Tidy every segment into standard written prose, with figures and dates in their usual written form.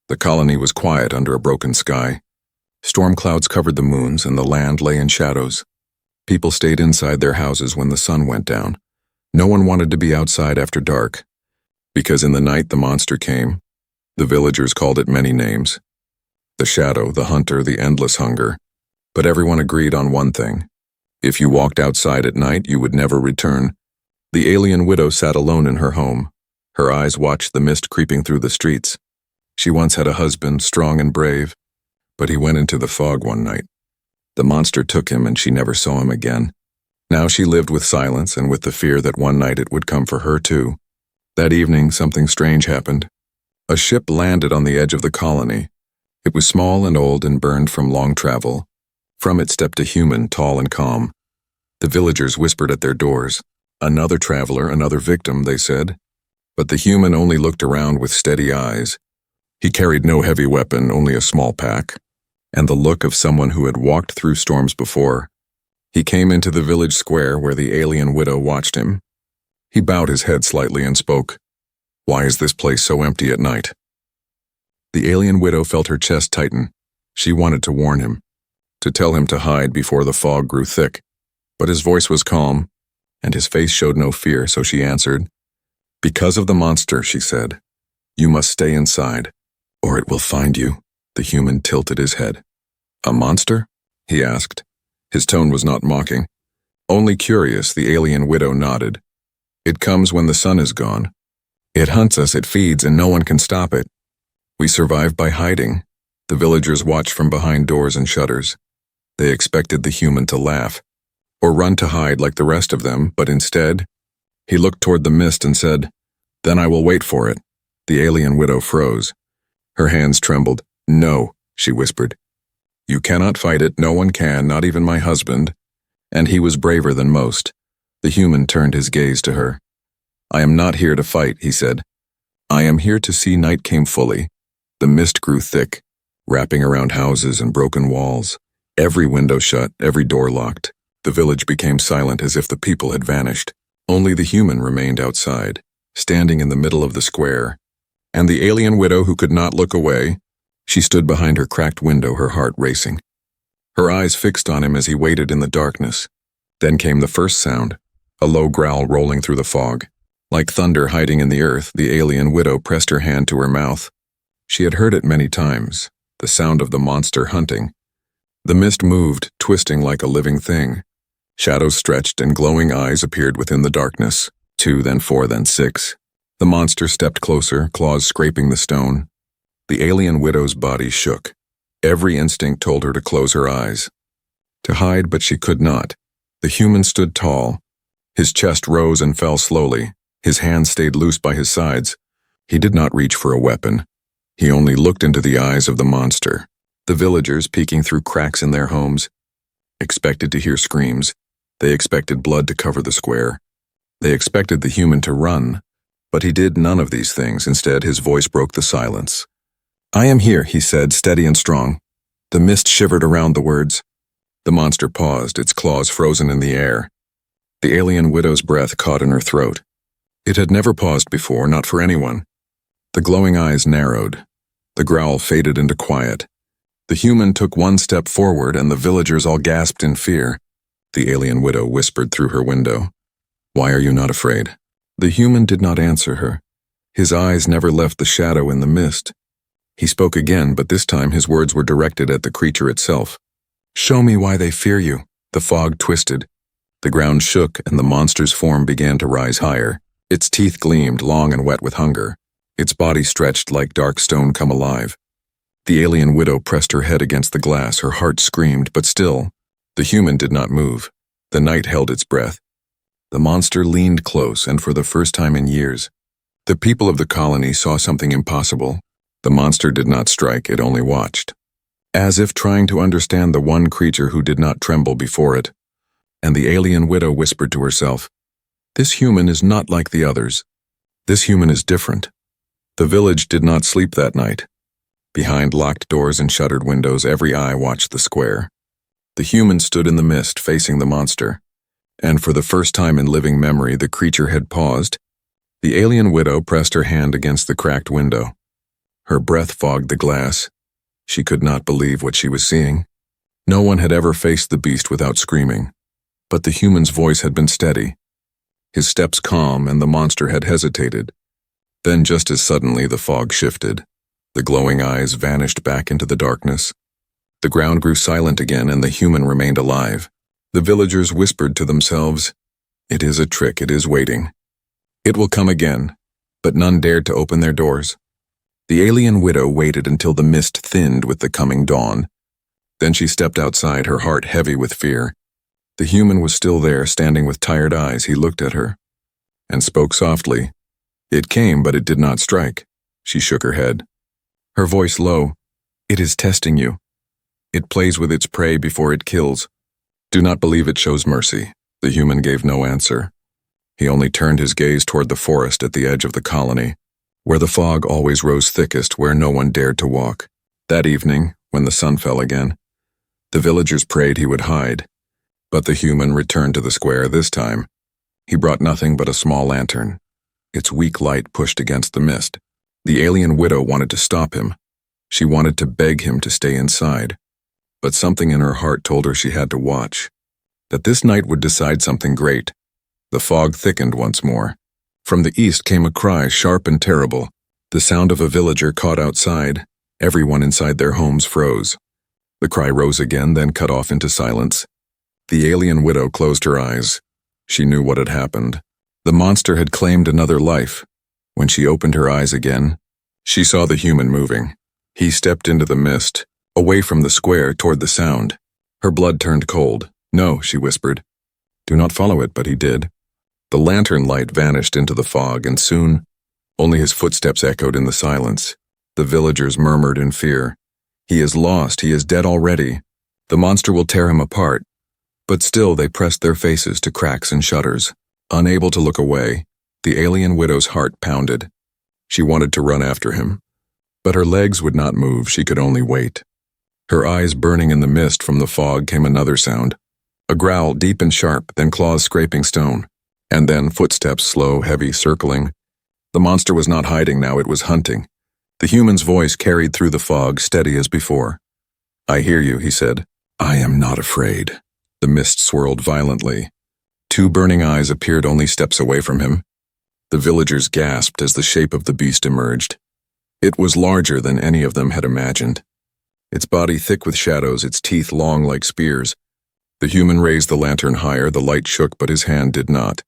The colony was quiet under a broken sky. Storm clouds covered the moons and the land lay in shadows. People stayed inside their houses when the sun went down. No one wanted to be outside after dark, because in the night the monster came. The villagers called it many names. The shadow, the hunter, the endless hunger. But everyone agreed on one thing. If you walked outside at night, you would never return. The alien widow sat alone in her home. Her eyes watched the mist creeping through the streets. She once had a husband, strong and brave, but he went into the fog one night. The monster took him and she never saw him again. Now she lived with silence and with the fear that one night it would come for her too. That evening, something strange happened. A ship landed on the edge of the colony. It was small and old and burned from long travel. From it stepped a human, tall and calm. The villagers whispered at their doors. Another traveler, another victim, they said. But the human only looked around with steady eyes. He carried no heavy weapon, only a small pack, and the look of someone who had walked through storms before. He came into the village square where the alien widow watched him. He bowed his head slightly and spoke. "Why is this place so empty at night?" The alien widow felt her chest tighten. She wanted to warn him, to tell him to hide before the fog grew thick. But his voice was calm, and his face showed no fear, so she answered. "Because of the monster," she said. "You must stay inside, or it will find you." The human tilted his head. "A monster?" he asked. His tone was not mocking. Only curious, the alien widow nodded. "It comes when the sun is gone. It hunts us, it feeds, and no one can stop it. We survive by hiding." The villagers watched from behind doors and shutters. They expected the human to laugh, or run to hide like the rest of them, but instead, he looked toward the mist and said, "Then I will wait for it." The alien widow froze. Her hands trembled. "No," she whispered. "You cannot fight it, no one can, not even my husband." And he was braver than most. The human turned his gaze to her. "I am not here to fight," he said. "I am here to see night came fully." The mist grew thick, wrapping around houses and broken walls. Every window shut, every door locked. The village became silent as if the people had vanished. Only the human remained outside, standing in the middle of the square. And the alien widow who could not look away, she stood behind her cracked window, her heart racing. Her eyes fixed on him as he waited in the darkness. Then came the first sound, a low growl rolling through the fog. Like thunder hiding in the earth, the alien widow pressed her hand to her mouth. She had heard it many times, the sound of the monster hunting. The mist moved, twisting like a living thing. Shadows stretched and glowing eyes appeared within the darkness. 2, then 4, then 6. The monster stepped closer, claws scraping the stone. The alien widow's body shook. Every instinct told her to close her eyes. To hide, but she could not. The human stood tall. His chest rose and fell slowly. His hands stayed loose by his sides. He did not reach for a weapon. He only looked into the eyes of the monster. The villagers, peeking through cracks in their homes, expected to hear screams. They expected blood to cover the square. They expected the human to run. But he did none of these things. Instead, his voice broke the silence. "I am here," he said, steady and strong. The mist shivered around the words. The monster paused, its claws frozen in the air. The alien widow's breath caught in her throat. It had never paused before, not for anyone. The glowing eyes narrowed. The growl faded into quiet. The human took one step forward, and the villagers all gasped in fear. The alien widow whispered through her window, "Why are you not afraid?" The human did not answer her. His eyes never left the shadow in the mist. He spoke again, but this time his words were directed at the creature itself. "Show me why they fear you." The fog twisted. The ground shook, and the monster's form began to rise higher. Its teeth gleamed, long and wet with hunger. Its body stretched like dark stone come alive. The alien widow pressed her head against the glass, her heart screamed, but still, the human did not move. The night held its breath. The monster leaned close, and for the first time in years, the people of the colony saw something impossible. The monster did not strike, it only watched, as if trying to understand the one creature who did not tremble before it. And the alien widow whispered to herself, "This human is not like the others. This human is different." The village did not sleep that night. Behind locked doors and shuttered windows, every eye watched the square. The human stood in the mist, facing the monster. And for the first time in living memory, the creature had paused. The alien widow pressed her hand against the cracked window. Her breath fogged the glass. She could not believe what she was seeing. No one had ever faced the beast without screaming. But the human's voice had been steady, his steps calm, and the monster had hesitated. Then just as suddenly the fog shifted. The glowing eyes vanished back into the darkness. The ground grew silent again, and the human remained alive. The villagers whispered to themselves, "It is a trick, it is waiting. It will come again," but none dared to open their doors. The alien widow waited until the mist thinned with the coming dawn. Then she stepped outside, her heart heavy with fear. The human was still there, standing with tired eyes. He looked at her and spoke softly. It came, but it did not strike. She shook her head. Her voice low, "It is testing you. It plays with its prey before it kills. Do not believe it shows mercy." The human gave no answer. He only turned his gaze toward the forest at the edge of the colony, where the fog always rose thickest, where no one dared to walk. That evening, when the sun fell again, the villagers prayed he would hide. But the human returned to the square this time. He brought nothing but a small lantern. Its weak light pushed against the mist. The alien widow wanted to stop him. She wanted to beg him to stay inside. But something in her heart told her she had to watch, that this night would decide something great. The fog thickened once more. From the east came a cry, sharp and terrible, the sound of a villager caught outside. Everyone inside their homes froze. The cry rose again, then cut off into silence. The alien widow closed her eyes. She knew what had happened. The monster had claimed another life. When she opened her eyes again, she saw the human moving. He stepped into the mist, away from the square toward the sound. Her blood turned cold. "No," she whispered. "Do not follow it," but he did. The lantern light vanished into the fog, and soon only his footsteps echoed in the silence. The villagers murmured in fear. "He is lost, he is dead already. The monster will tear him apart." But still they pressed their faces to cracks and shutters. Unable to look away, the alien widow's heart pounded. She wanted to run after him, but her legs would not move. She could only wait. Her eyes burning in the mist from the fog came another sound. A growl, deep and sharp, then claws scraping stone. And then footsteps, slow, heavy, circling. The monster was not hiding now, it was hunting. The human's voice carried through the fog, steady as before. "I hear you," he said. "I am not afraid." The mist swirled violently. Two burning eyes appeared only steps away from him. The villagers gasped as the shape of the beast emerged. It was larger than any of them had imagined. Its body thick with shadows, its teeth long like spears. The human raised the lantern higher, the light shook, but his hand did not.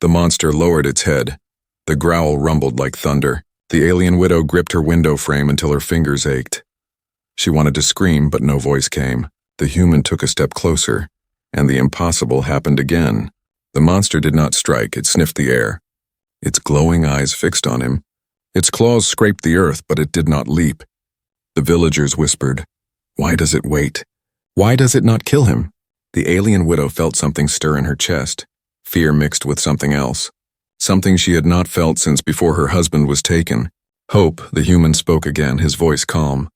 The monster lowered its head. The growl rumbled like thunder. The alien widow gripped her window frame until her fingers ached. She wanted to scream, but no voice came. The human took a step closer, and the impossible happened again. The monster did not strike, it sniffed the air. Its glowing eyes fixed on him. Its claws scraped the earth, but it did not leap. The villagers whispered, "Why does it wait? Why does it not kill him?" The alien widow felt something stir in her chest, fear mixed with something else. Something she had not felt since before her husband was taken. "Hope," the human spoke again, his voice calm.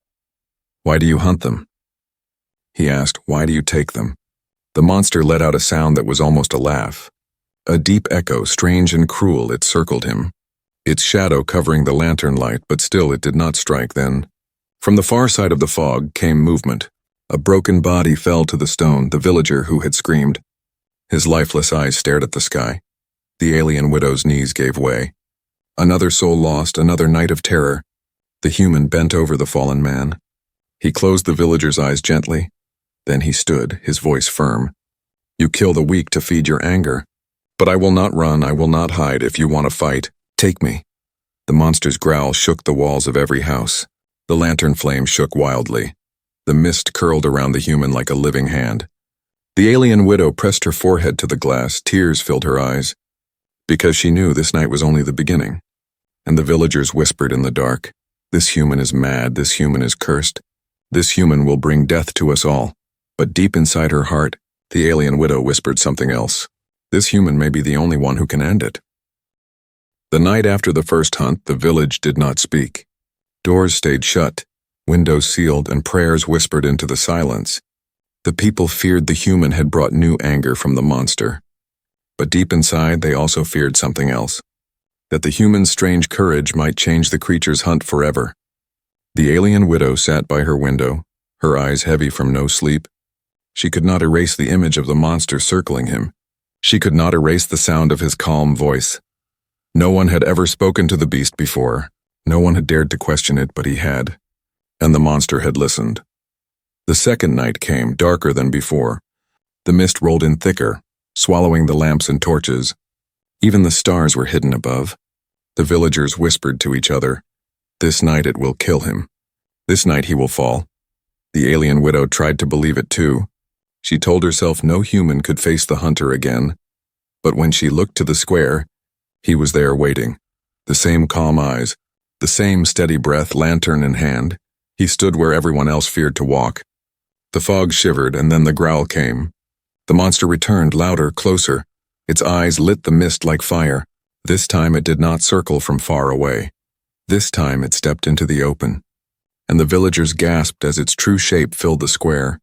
"Why do you hunt them?" He asked, "Why do you take them?" The monster let out a sound that was almost a laugh. A deep echo, strange and cruel, it circled him. Its shadow covering the lantern light, but still it did not strike then. From the far side of the fog came movement. A broken body fell to the stone, the villager who had screamed. His lifeless eyes stared at the sky. The alien widow's knees gave way. Another soul lost, another night of terror. The human bent over the fallen man. He closed the villager's eyes gently. Then he stood, his voice firm. "You kill the weak to feed your anger. But I will not run, I will not hide. If you want to fight, take me." The monster's growl shook the walls of every house. The lantern flame shook wildly. The mist curled around the human like a living hand. The alien widow pressed her forehead to the glass, tears filled her eyes, because she knew this night was only the beginning. And the villagers whispered in the dark, "This human is mad, this human is cursed. This human will bring death to us all." But deep inside her heart, the alien widow whispered something else. This human may be the only one who can end it. The night after the first hunt, the village did not speak. Doors stayed shut, windows sealed, and prayers whispered into the silence. The people feared the human had brought new anger from the monster. But deep inside, they also feared something else. That the human's strange courage might change the creature's hunt forever. The alien widow sat by her window, her eyes heavy from no sleep. She could not erase the image of the monster circling him. She could not erase the sound of his calm voice. No one had ever spoken to the beast before. No one had dared to question it, but he had. And the monster had listened. The second night came, darker than before. The mist rolled in thicker, swallowing the lamps and torches. Even the stars were hidden above. The villagers whispered to each other, "This night it will kill him. This night he will fall." The alien widow tried to believe it too. She told herself no human could face the hunter again. But when she looked to the square, he was there waiting. The same calm eyes, the same steady breath, lantern in hand. He stood where everyone else feared to walk. The fog shivered, and then the growl came. The monster returned, louder, closer. Its eyes lit the mist like fire. This time it did not circle from far away. This time it stepped into the open. And the villagers gasped as its true shape filled the square.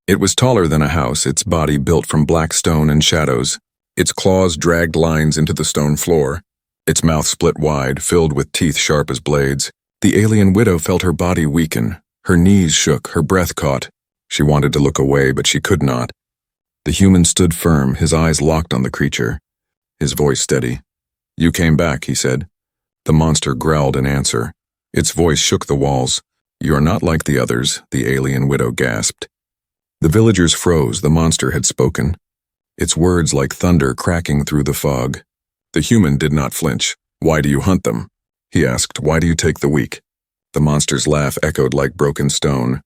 It was taller than a house, its body built from black stone and shadows. Its claws dragged lines into the stone floor. Its mouth split wide, filled with teeth sharp as blades. The alien widow felt her body weaken. Her knees shook, her breath caught. She wanted to look away, but she could not. The human stood firm, his eyes locked on the creature. His voice steady. "You came back," he said. The monster growled in answer. Its voice shook the walls. "You're not like the others," the alien widow gasped. The villagers froze. The monster had spoken. Its words like thunder cracking through the fog. The human did not flinch. "Why do you hunt them?" he asked. "Why do you take the weak?" The monster's laugh echoed like broken stone.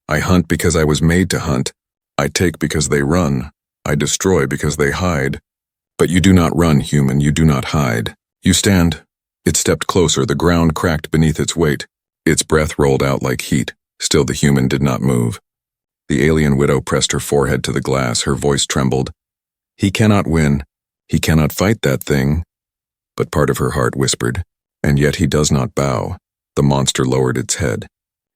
"I hunt because I was made to hunt. I take because they run. I destroy because they hide. But you do not run, human, you do not hide. You stand." It stepped closer, the ground cracked beneath its weight. Its breath rolled out like heat. Still the human did not move. The alien widow pressed her forehead to the glass, her voice trembled. "He cannot win. He cannot fight that thing." But part of her heart whispered, "And yet he does not bow." The monster lowered its head.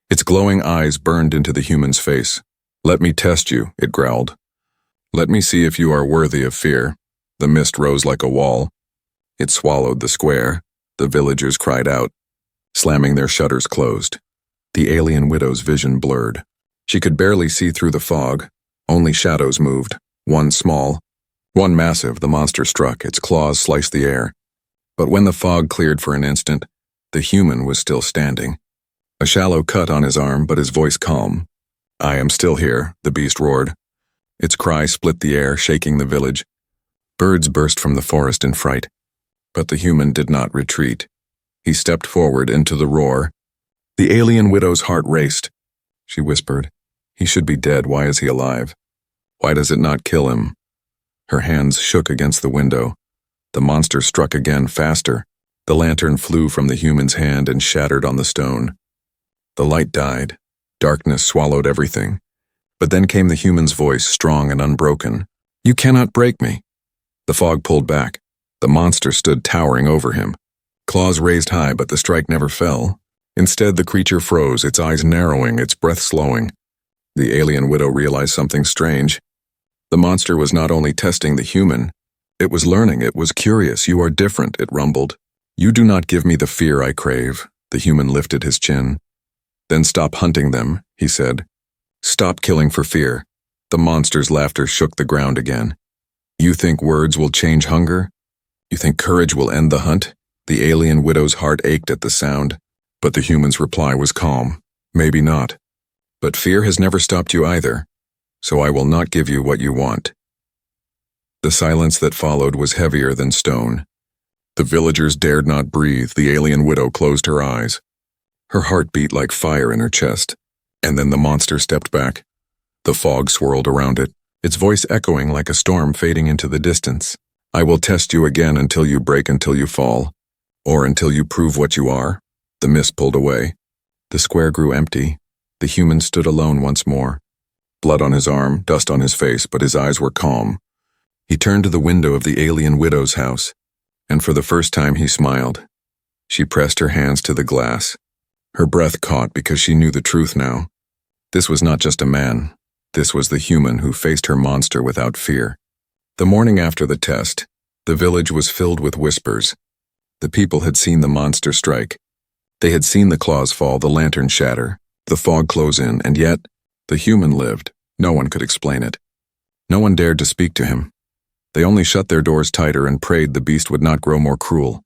Its glowing eyes burned into the human's face. "Let me test you," it growled. "Let me see if you are worthy of fear." The mist rose like a wall. It swallowed the square. The villagers cried out, slamming their shutters closed. The alien widow's vision blurred. She could barely see through the fog. Only shadows moved. One small, one massive. The monster struck. Its claws sliced the air. But when the fog cleared for an instant, the human was still standing. A shallow cut on his arm, but his voice calm. "I am still here," the beast roared. Its cry split the air, shaking the village. Birds burst from the forest in fright. But the human did not retreat. He stepped forward into the roar. The alien widow's heart raced. She whispered, "He should be dead. Why is he alive? Why does it not kill him?" Her hands shook against the window. The monster struck again, faster. The lantern flew from the human's hand and shattered on the stone. The light died. Darkness swallowed everything. But then came the human's voice, strong and unbroken. "You cannot break me." The fog pulled back. The monster stood towering over him. Claws raised high, but the strike never fell. Instead, the creature froze, its eyes narrowing, its breath slowing. The alien widow realized something strange. The monster was not only testing the human, it was learning, it was curious. "You are different," it rumbled. "You do not give me the fear I crave." The human lifted his chin. "Then stop hunting them," he said. "Stop killing for fear." The monster's laughter shook the ground again. "You think words will change hunger? You think courage will end the hunt?" The alien widow's heart ached at the sound. But the human's reply was calm. "Maybe not. But fear has never stopped you either. So I will not give you what you want." The silence that followed was heavier than stone. The villagers dared not breathe. The alien widow closed her eyes. Her heart beat like fire in her chest. And then the monster stepped back. The fog swirled around it, its voice echoing like a storm fading into the distance. "I will test you again until you break, until you fall. Or until you prove what you are." The mist pulled away. The square grew empty. The human stood alone once more. Blood on his arm, dust on his face, but his eyes were calm. He turned to the window of the alien widow's house, and for the first time he smiled. She pressed her hands to the glass. Her breath caught because she knew the truth now. This was not just a man. This was the human who faced her monster without fear. The morning after the test, the village was filled with whispers. The people had seen the monster strike. They had seen the claws fall, the lantern shatter, the fog close in, and yet, the human lived. No one could explain it. No one dared to speak to him. They only shut their doors tighter and prayed the beast would not grow more cruel.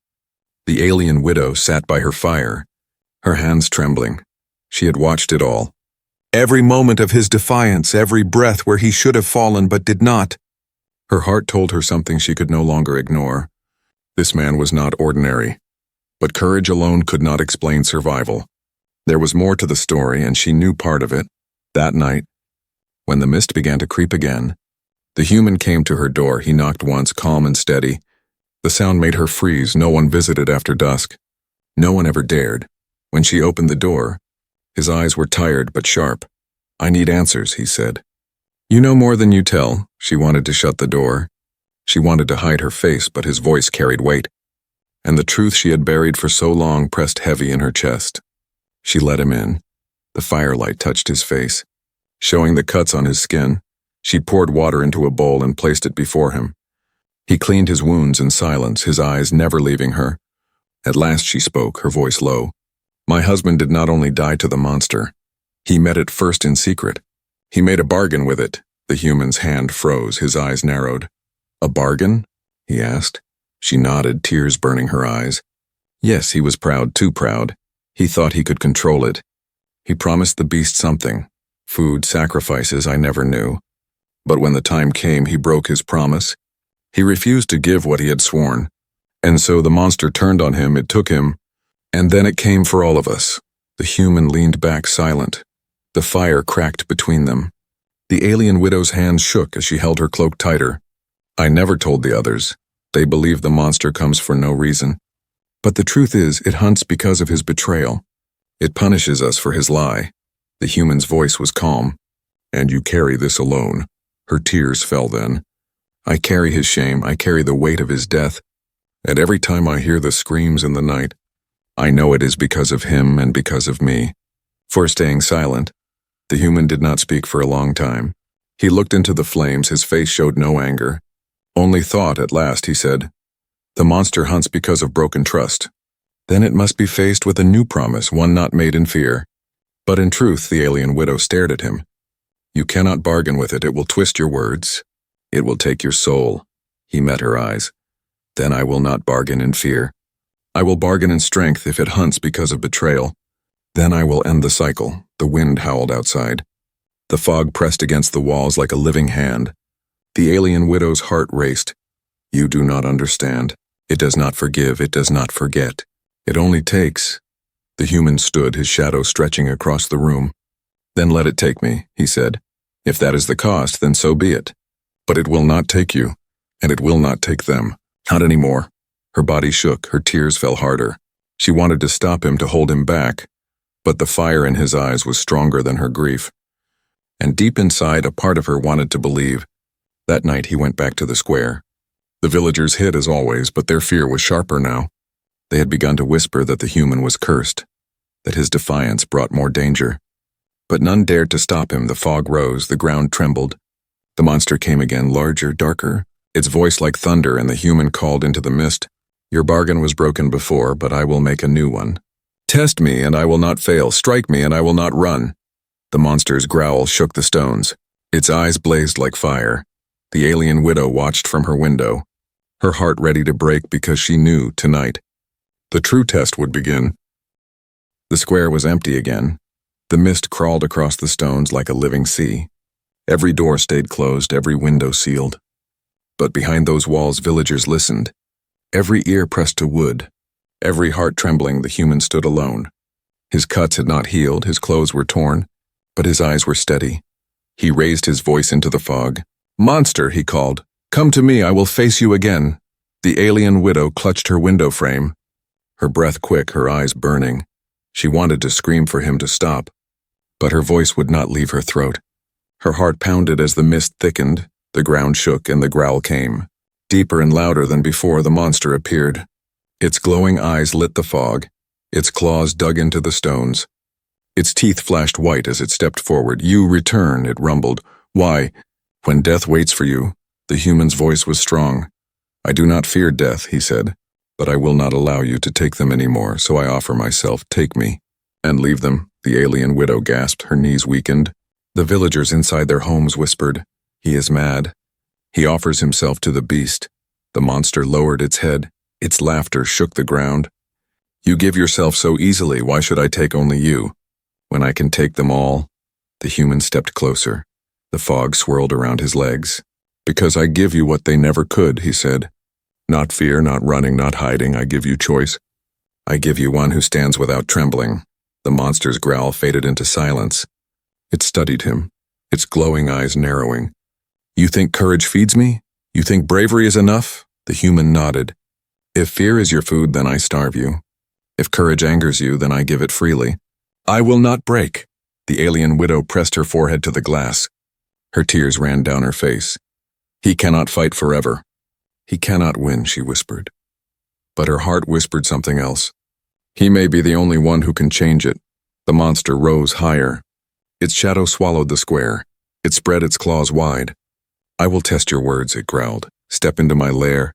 The alien widow sat by her fire, her hands trembling. She had watched it all. Every moment of his defiance, every breath where he should have fallen but did not. Her heart told her something she could no longer ignore. This man was not ordinary. But courage alone could not explain survival. There was more to the story, and she knew part of it. That night, when the mist began to creep again, the human came to her door. He knocked once, calm and steady. The sound made her freeze. No one visited after dusk. No one ever dared. When she opened the door, his eyes were tired but sharp. "I need answers," he said. "You know more than you tell." She wanted to shut the door. She wanted to hide her face, but his voice carried weight. And the truth she had buried for so long pressed heavy in her chest. She let him in. The firelight touched his face, showing the cuts on his skin. She poured water into a bowl and placed it before him. He cleaned his wounds in silence, his eyes never leaving her. At last she spoke, her voice low. "My husband did not only die to the monster. He met it first in secret. He made a bargain with it." The human's hand froze, his eyes narrowed. "A bargain?" he asked. She nodded, tears burning her eyes. Yes, he was proud, too proud. He thought he could control it. He promised the beast something. Food, sacrifices I never knew. But when the time came, he broke his promise. He refused to give what he had sworn. And so the monster turned on him, it took him, and then it came for all of us. The human leaned back silent. The fire cracked between them. The alien widow's hands shook as she held her cloak tighter. "I never told the others. They believe the monster comes for no reason. But the truth is, it hunts because of his betrayal. It punishes us for his lie." The human's voice was calm. "And you carry this alone." Her tears fell then. "I carry his shame, I carry the weight of his death. And every time I hear the screams in the night, I know it is because of him and because of me." For staying silent, the human did not speak for a long time. He looked into the flames, his face showed no anger. Only thought. At last he said, "The monster hunts because of broken trust. Then it must be faced with a new promise, one not made in fear." But in truth, the alien widow stared at him. "You cannot bargain with it. It will twist your words. It will take your soul." He met her eyes. "Then I will not bargain in fear. I will bargain in strength if it hunts because of betrayal. Then I will end the cycle." The wind howled outside. The fog pressed against the walls like a living hand. The alien widow's heart raced. "You do not understand. It does not forgive, it does not forget. It only takes." The human stood, his shadow stretching across the room. "Then let it take me," he said. "If that is the cost, then so be it. But it will not take you, and it will not take them. Not anymore." Her body shook, her tears fell harder. She wanted to stop him, to hold him back, but the fire in his eyes was stronger than her grief. And deep inside, a part of her wanted to believe. That night he went back to the square. The villagers hid as always, but their fear was sharper now. They had begun to whisper that the human was cursed, that his defiance brought more danger. But none dared to stop him. The fog rose, the ground trembled. The monster came again, larger, darker, its voice like thunder, and the human called into the mist, "Your bargain was broken before, but I will make a new one. Test me, and I will not fail. Strike me, and I will not run." The monster's growl shook the stones. Its eyes blazed like fire. The alien widow watched from her window, her heart ready to break because she knew tonight the true test would begin. The square was empty again. The mist crawled across the stones like a living sea. Every door stayed closed, every window sealed. But behind those walls, villagers listened. Every ear pressed to wood, every heart trembling. The human stood alone. His cuts had not healed, his clothes were torn, but his eyes were steady. He raised his voice into the fog. "Monster," he called, "come to me, I will face you again." The alien widow clutched her window frame, her breath quick, her eyes burning. She wanted to scream for him to stop, but her voice would not leave her throat. Her heart pounded as the mist thickened, the ground shook, and the growl came. Deeper and louder than before, the monster appeared. Its glowing eyes lit the fog. Its claws dug into the stones. Its teeth flashed white as it stepped forward. "You return," it rumbled. "Why? When death waits for you." The human's voice was strong. "I do not fear death," he said. But I will not allow you to take them anymore, so I offer myself, take me. And leave them, the alien widow gasped, her knees weakened. The villagers inside their homes whispered, he is mad. He offers himself to the beast. The monster lowered its head. Its laughter shook the ground. You give yourself so easily, why should I take only you? When I can take them all? The human stepped closer. The fog swirled around his legs. Because I give you what they never could, he said. Not fear, not running, not hiding, I give you choice. I give you one who stands without trembling. The monster's growl faded into silence. It studied him, its glowing eyes narrowing. You think courage feeds me? You think bravery is enough? The human nodded. If fear is your food, then I starve you. If courage angers you, then I give it freely. I will not break. The alien widow pressed her forehead to the glass. Her tears ran down her face. He cannot fight forever. He cannot win, she whispered. But her heart whispered something else. He may be the only one who can change it. The monster rose higher. Its shadow swallowed the square. It spread its claws wide. I will test your words, it growled. Step into my lair.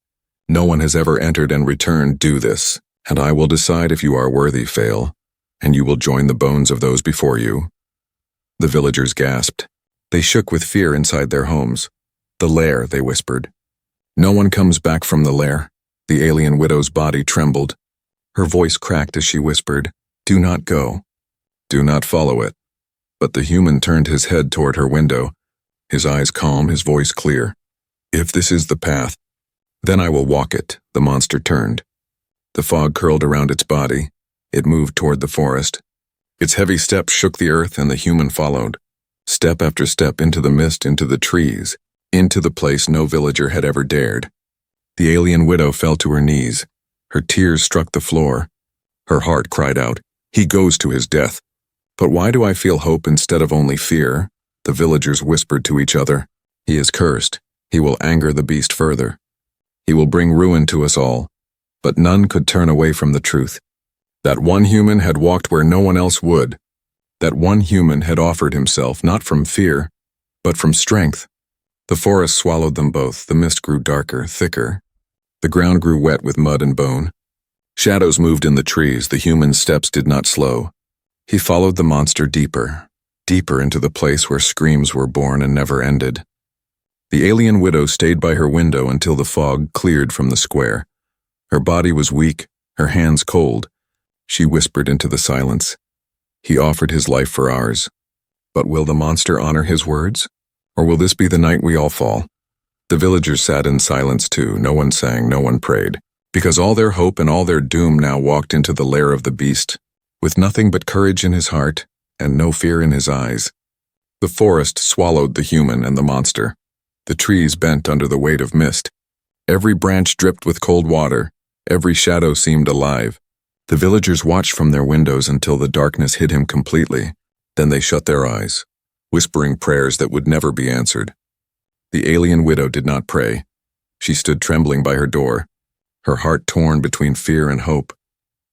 No one has ever entered and returned. Do this, and I will decide if you are worthy. Fail, and you will join the bones of those before you. The villagers gasped. They shook with fear inside their homes. The lair, they whispered. No one comes back from the lair. The alien widow's body trembled. Her voice cracked as she whispered, do not go. Do not follow it. But the human turned his head toward her window, his eyes calm, his voice clear. If this is the path, then I will walk it. The monster turned. The fog curled around its body. It moved toward the forest. Its heavy steps shook the earth, and the human followed. Step after step into the mist, into the trees, into the place no villager had ever dared. The alien widow fell to her knees. Her tears struck the floor. Her heart cried out, he goes to his death. But why do I feel hope instead of only fear? The villagers whispered to each other. He is cursed. He will anger the beast further. He will bring ruin to us all. But none could turn away from the truth. That one human had walked where no one else would. That one human had offered himself not from fear, but from strength. The forest swallowed them both. The mist grew darker, thicker. The ground grew wet with mud and bone. Shadows moved in the trees. The human's steps did not slow. He followed the monster deeper, deeper into the place where screams were born and never ended. The alien widow stayed by her window until the fog cleared from the square. Her body was weak, her hands cold. She whispered into the silence. He offered his life for ours. But will the monster honor his words? Or will this be the night we all fall? The villagers sat in silence too. No one sang, no one prayed. Because all their hope and all their doom now walked into the lair of the beast, with nothing but courage in his heart and no fear in his eyes. The forest swallowed the human and the monster. The trees bent under the weight of mist. Every branch dripped with cold water. Every shadow seemed alive. The villagers watched from their windows until the darkness hid him completely. Then they shut their eyes, whispering prayers that would never be answered. The alien widow did not pray. She stood trembling by her door, her heart torn between fear and hope.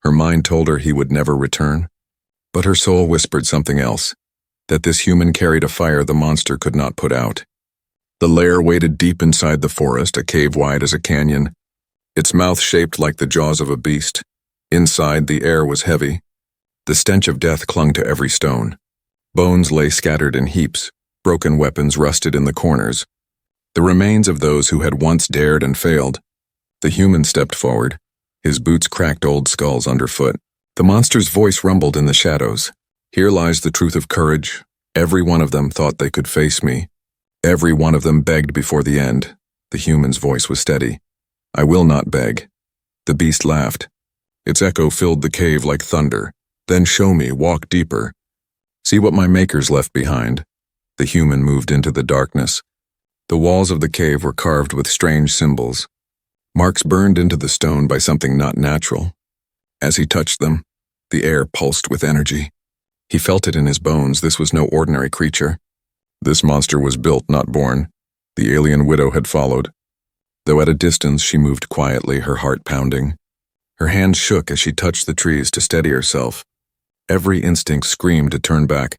Her mind told her he would never return. But her soul whispered something else, that this human carried a fire the monster could not put out. The lair waited deep inside the forest, a cave wide as a canyon, its mouth shaped like the jaws of a beast. Inside, the air was heavy. The stench of death clung to every stone. Bones lay scattered in heaps, broken weapons rusted in the corners. The remains of those who had once dared and failed. The human stepped forward. His boots cracked old skulls underfoot. The monster's voice rumbled in the shadows. Here lies the truth of courage. Every one of them thought they could face me. Every one of them begged before the end. The human's voice was steady. I will not beg. The beast laughed. Its echo filled the cave like thunder. Then show me, walk deeper. See what my makers left behind. The human moved into the darkness. The walls of the cave were carved with strange symbols. Marks burned into the stone by something not natural. As he touched them, the air pulsed with energy. He felt it in his bones. This was no ordinary creature. This monster was built, not born. The alien widow had followed. Though at a distance, she moved quietly, her heart pounding. Her hands shook as she touched the trees to steady herself. Every instinct screamed to turn back,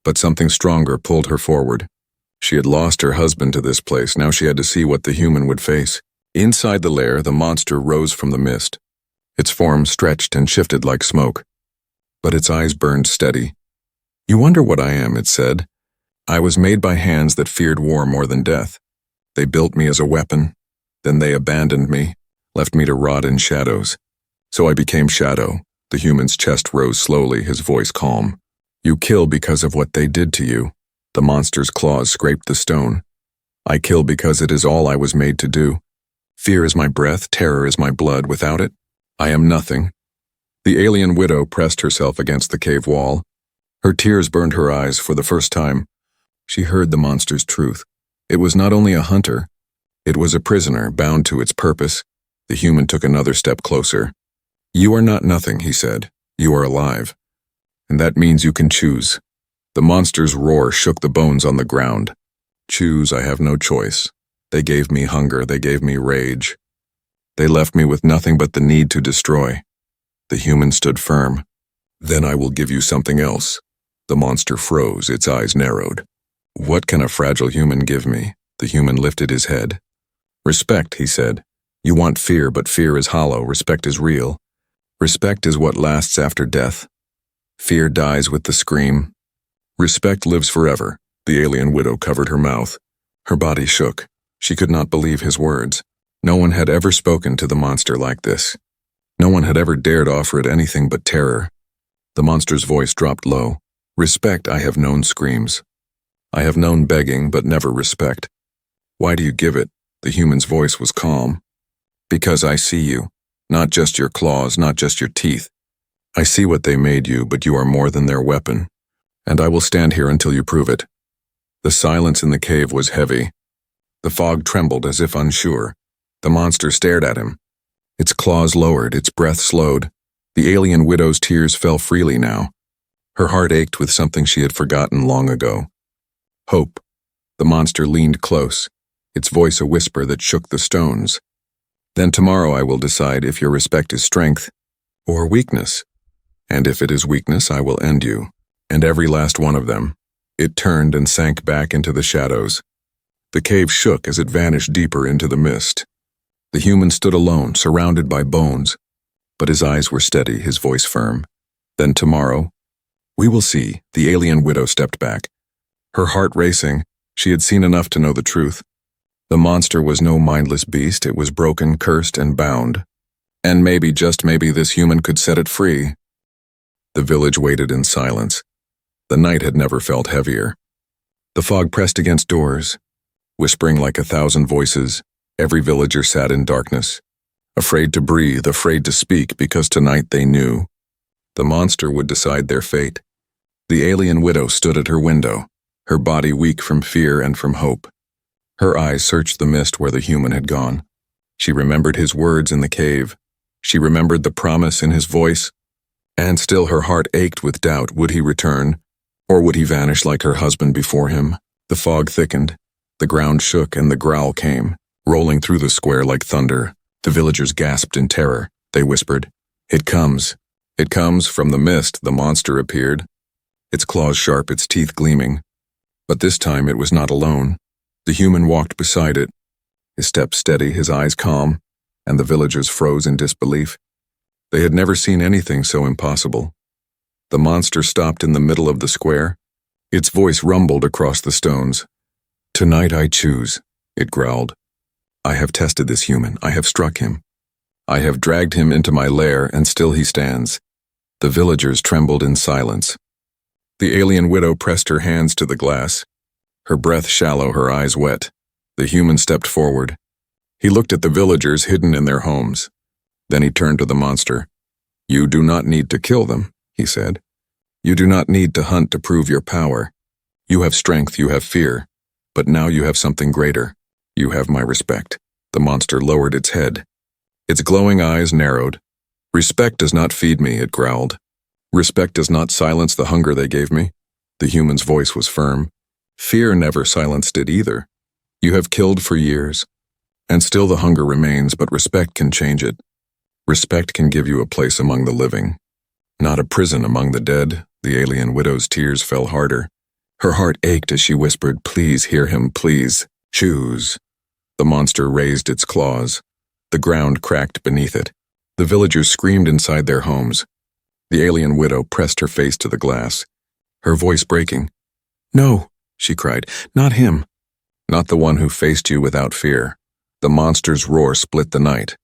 but something stronger pulled her forward. She had lost her husband to this place. Now she had to see what the human would face. Inside the lair, the monster rose from the mist. Its form stretched and shifted like smoke, but its eyes burned steady. "You wonder what I am," it said. "I was made by hands that feared war more than death. They built me as a weapon, then they abandoned me, left me to rot in shadows. So I became shadow." The human's chest rose slowly, his voice calm. "You kill because of what they did to you." The monster's claws scraped the stone. "I kill because it is all I was made to do. Fear is my breath, terror is my blood. Without it, I am nothing." The alien widow pressed herself against the cave wall. Her tears burned her eyes for the first time. She heard the monster's truth. It was not only a hunter, it was a prisoner bound to its purpose. The human took another step closer. "You are not nothing," he said. "You are alive. And that means you can choose." The monster's roar shook the bones on the ground. "Choose, I have no choice. They gave me hunger, they gave me rage. They left me with nothing but the need to destroy." The human stood firm. "Then I will give you something else." The monster froze, its eyes narrowed. "What can a fragile human give me?" The human lifted his head. "Respect," he said. "You want fear, but fear is hollow, respect is real. Respect is what lasts after death. Fear dies with the scream. Respect lives forever." The alien widow covered her mouth. Her body shook. She could not believe his words. No one had ever spoken to the monster like this. No one had ever dared offer it anything but terror. The monster's voice dropped low. "Respect I have known screams. I have known begging, but never respect. Why do you give it?" The human's voice was calm. "Because I see you. Not just your claws, not just your teeth. I see what they made you, but you are more than their weapon. And I will stand here until you prove it." The silence in the cave was heavy. The fog trembled as if unsure. The monster stared at him. Its claws lowered, its breath slowed. The alien widow's tears fell freely now. Her heart ached with something she had forgotten long ago. Hope. The monster leaned close, its voice a whisper that shook the stones. "Then tomorrow I will decide if your respect is strength or weakness. And if it is weakness, I will end you. And every last one of them." It turned and sank back into the shadows. The cave shook as it vanished deeper into the mist. The human stood alone, surrounded by bones. But his eyes were steady, his voice firm. "Then tomorrow, we will see." The alien widow stepped back. Her heart racing, she had seen enough to know the truth. The monster was no mindless beast, it was broken, cursed, and bound. And maybe, just maybe, this human could set it free. The village waited in silence. The night had never felt heavier. The fog pressed against doors, whispering like 1,000 voices. Every villager sat in darkness, afraid to breathe, afraid to speak, because tonight they knew the monster would decide their fate. The alien widow stood at her window, her body weak from fear and from hope. Her eyes searched the mist where the human had gone. She remembered his words in the cave. She remembered the promise in his voice. And still her heart ached with doubt. Would he return? Or would he vanish like her husband before him? The fog thickened. The ground shook and the growl came, rolling through the square like thunder. The villagers gasped in terror. They whispered, "It comes. It comes." From the mist, the monster appeared, its claws sharp, its teeth gleaming. But this time it was not alone. The human walked beside it, his step steady, his eyes calm, and the villagers froze in disbelief. They had never seen anything so impossible. The monster stopped in the middle of the square. Its voice rumbled across the stones. "Tonight I choose," it growled. "I have tested this human. I have struck him. I have dragged him into my lair, and still he stands." The villagers trembled in silence. The alien widow pressed her hands to the glass, her breath shallow, her eyes wet. The human stepped forward. He looked at the villagers hidden in their homes. Then he turned to the monster. "You do not need to kill them," he said. "You do not need to hunt to prove your power. You have strength, you have fear, but now you have something greater. You have my respect." The monster lowered its head. Its glowing eyes narrowed. "Respect does not feed me," it growled. "Respect does not silence the hunger they gave me." The human's voice was firm. "Fear never silenced it either. You have killed for years, and still the hunger remains, but respect can change it. Respect can give you a place among the living, not a prison among the dead." The alien widow's tears fell harder. Her heart ached as she whispered, "Please hear him, please. Choose." The monster raised its claws. The ground cracked beneath it. The villagers screamed inside their homes. The alien widow pressed her face to the glass, her voice breaking. "No," she cried, "not him. Not the one who faced you without fear." The monster's roar split the night.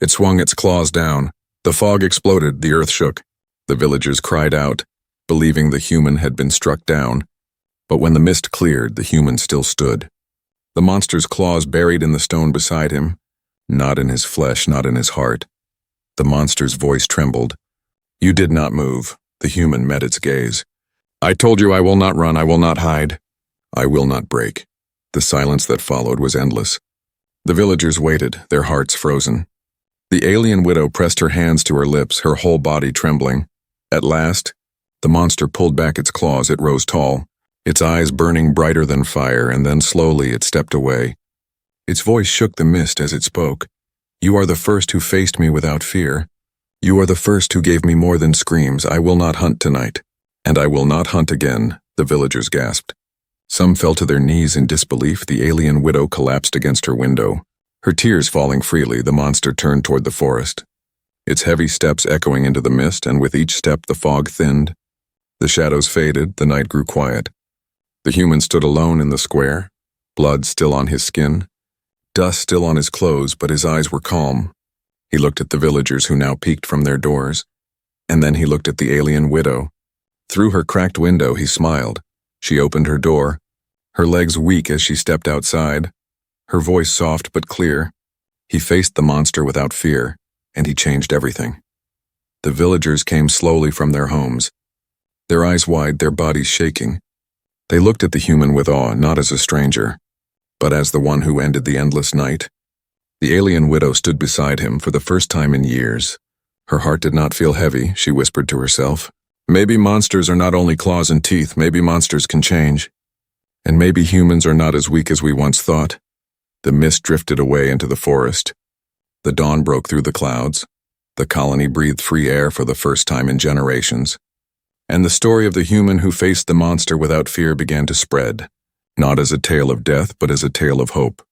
It swung its claws down. The fog exploded, the earth shook. The villagers cried out, believing the human had been struck down. But when the mist cleared, the human still stood. The monster's claws buried in the stone beside him, not in his flesh, not in his heart. The monster's voice trembled. "You did not move." The human met its gaze. "I told you I will not run, I will not hide. I will not break." The silence that followed was endless. The villagers waited, their hearts frozen. The alien widow pressed her hands to her lips, her whole body trembling. At last, the monster pulled back its claws. It rose tall, its eyes burning brighter than fire, and then slowly it stepped away. Its voice shook the mist as it spoke. "You are the first who faced me without fear. You are the first who gave me more than screams. I will not hunt tonight. And I will not hunt again," the villagers gasped. Some fell to their knees in disbelief. The alien widow collapsed against her window. Her tears falling freely, the monster turned toward the forest. Its heavy steps echoing into the mist, and with each step the fog thinned. The shadows faded, the night grew quiet. The human stood alone in the square, blood still on his skin, dust still on his clothes, but his eyes were calm. He looked at the villagers who now peeked from their doors, and then he looked at the alien widow. Through her cracked window he smiled. She opened her door, her legs weak as she stepped outside, her voice soft but clear. He faced the monster without fear, and he changed everything. The villagers came slowly from their homes, their eyes wide, their bodies shaking. They looked at the human with awe, not as a stranger, but as the one who ended the endless night. The alien widow stood beside him for the first time in years. Her heart did not feel heavy, she whispered to herself. Maybe monsters are not only claws and teeth, maybe monsters can change. And maybe humans are not as weak as we once thought. The mist drifted away into the forest. The dawn broke through the clouds. The colony breathed free air for the first time in generations. And the story of the human who faced the monster without fear began to spread, not as a tale of death, but as a tale of hope.